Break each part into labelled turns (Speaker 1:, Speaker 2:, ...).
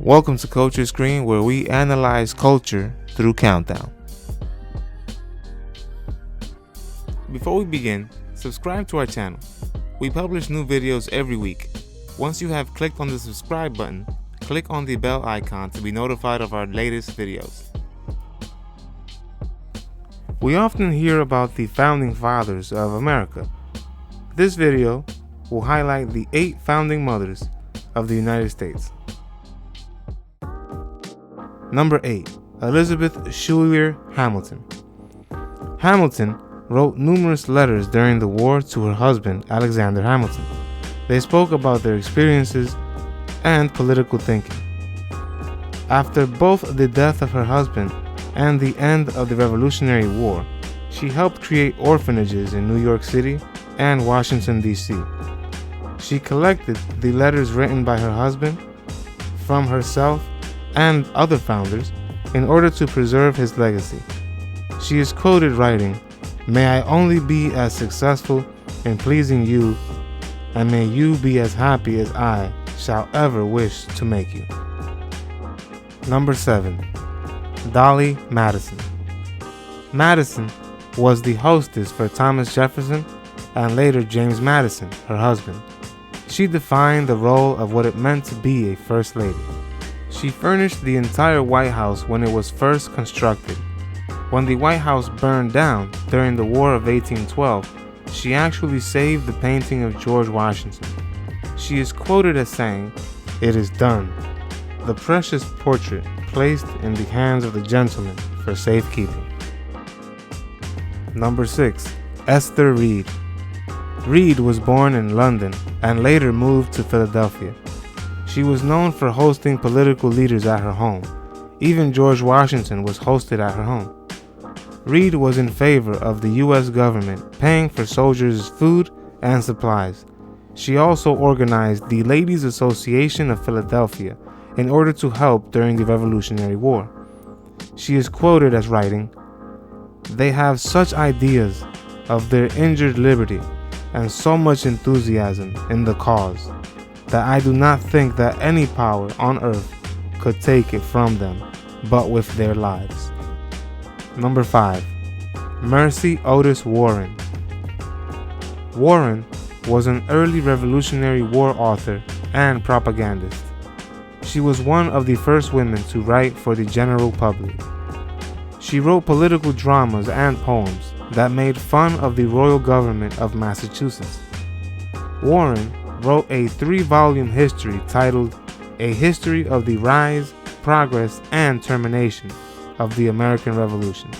Speaker 1: Welcome to Culture Screen, where we analyze culture through countdown. Before we begin, subscribe to our channel. We publish new videos every week. Once you have clicked on the subscribe button, click on the bell icon to be notified of our latest videos. We often hear about the founding fathers of America. This video will highlight the 8 founding mothers of the United States. Number 8. Elizabeth Schuyler Hamilton. Hamilton wrote numerous letters during the war to her husband, Alexander Hamilton. They spoke about their experiences and political thinking. After both the death of her husband and the end of the Revolutionary War, she helped create orphanages in New York City and Washington, D.C. She collected the letters written by her husband, from herself, and other founders in order to preserve his legacy. She is quoted writing, "May I only be as successful in pleasing you, and may you be as happy as I shall ever wish to make you." Number 7. Dolley Madison. Madison was the hostess for Thomas Jefferson and later James Madison, her husband. She defined the role of what it meant to be a first lady. She furnished the entire White House when it was first constructed. When the White House burned down during the War of 1812, she actually saved the painting of George Washington. She is quoted as saying, "It is done. The precious portrait placed in the hands of the gentleman for safekeeping." Number 6. Esther Reed. Reed was born in London and later moved to Philadelphia. She was known for hosting political leaders at her home. Even George Washington was hosted at her home. Reed was in favor of the U.S. government paying for soldiers' food and supplies. She also organized the Ladies' Association of Philadelphia in order to help during the Revolutionary War. She is quoted as writing, "They have such ideas of their injured liberty and so much enthusiasm in the cause that I do not think that any power on earth could take it from them but with their lives." Number 5. Mercy Otis Warren. Warren was an early Revolutionary War author and propagandist. She was one of the first women to write for the general public. She wrote political dramas and poems that made fun of the royal government of Massachusetts. Warren wrote a 3-volume history titled A History of the Rise, Progress, and Termination of the American Revolution.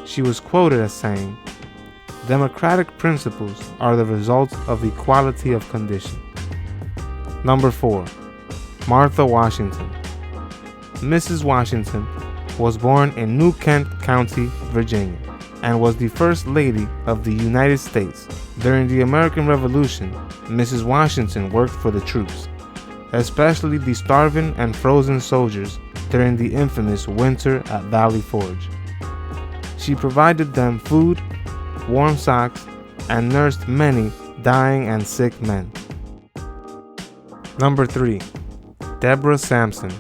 Speaker 1: She was quoted as saying, "Democratic principles are the result of equality of condition." Number 4. Martha Washington. Mrs. Washington was born in New Kent County, Virginia, and was the First Lady of the United States. During the American Revolution, Mrs. Washington worked for the troops, especially the starving and frozen soldiers during the infamous winter at Valley Forge. She provided them food, warm socks, and nursed many dying and sick men. Number 3. Deborah Sampson.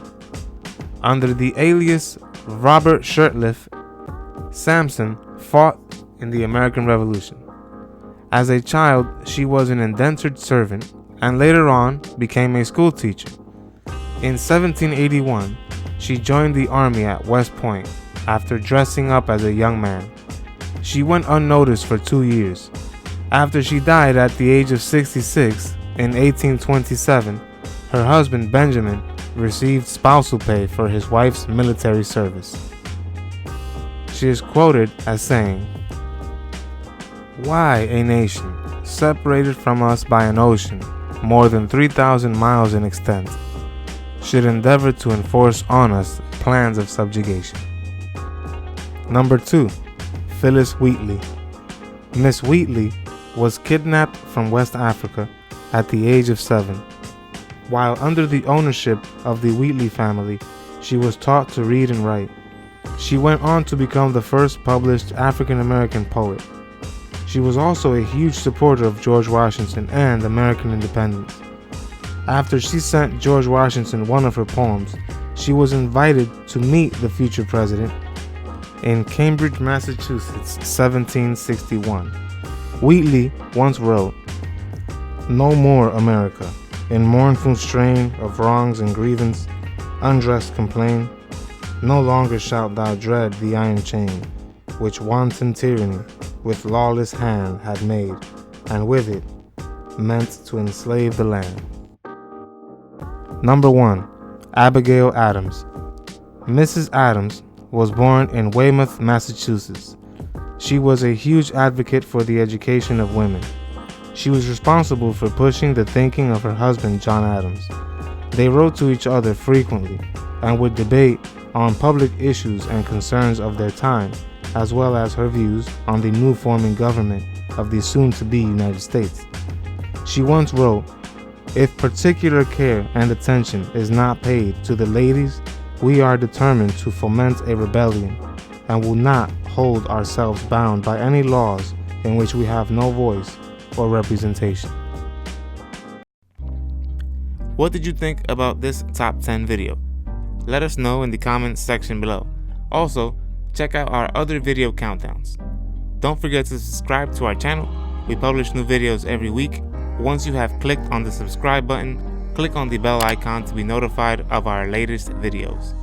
Speaker 1: Under the alias Robert Shirtliff, Sampson fought in the American Revolution. As a child, she was an indentured servant and later on became a school teacher. In 1781, she joined the army at West Point after dressing up as a young man. She went unnoticed for 2 years. After she died at the age of 66 in 1827, her husband Benjamin received spousal pay for his wife's military service. She is quoted as saying, "Why a nation, separated from us by an ocean more than 3,000 miles in extent, should endeavor to enforce on us plans of subjugation." Number 2. Phillis Wheatley. Miss Wheatley was kidnapped from West Africa at the age of 7. While under the ownership of the Wheatley family, she was taught to read and write. She went on to become the first published African American poet. She was also a huge supporter of George Washington and American independence. After she sent George Washington one of her poems, she was invited to meet the future president in Cambridge, Massachusetts, 1761. Wheatley once wrote, "No more, America, in mournful strain of wrongs and grievance, undressed complain. No longer shalt thou dread the iron chain, which wanton tyranny with lawless hand had made, and with it meant to enslave the land." Number 1. Abigail Adams. Mrs. Adams was born in Weymouth, Massachusetts. She was a huge advocate for the education of women. She was responsible for pushing the thinking of her husband, John Adams. They wrote to each other frequently and would debate on public issues and concerns of their time, as well as her views on the new forming government of the soon-to-be United States. She once wrote, "If particular care and attention is not paid to the ladies, we are determined to foment a rebellion and will not hold ourselves bound by any laws in which we have no voice or representation." What did you think about this top 10 video? Let us know in the comments section below. Also, check out our other video countdowns. Don't forget to subscribe to our channel. We publish new videos every week. Once you have clicked on the subscribe button, click on the bell icon to be notified of our latest videos.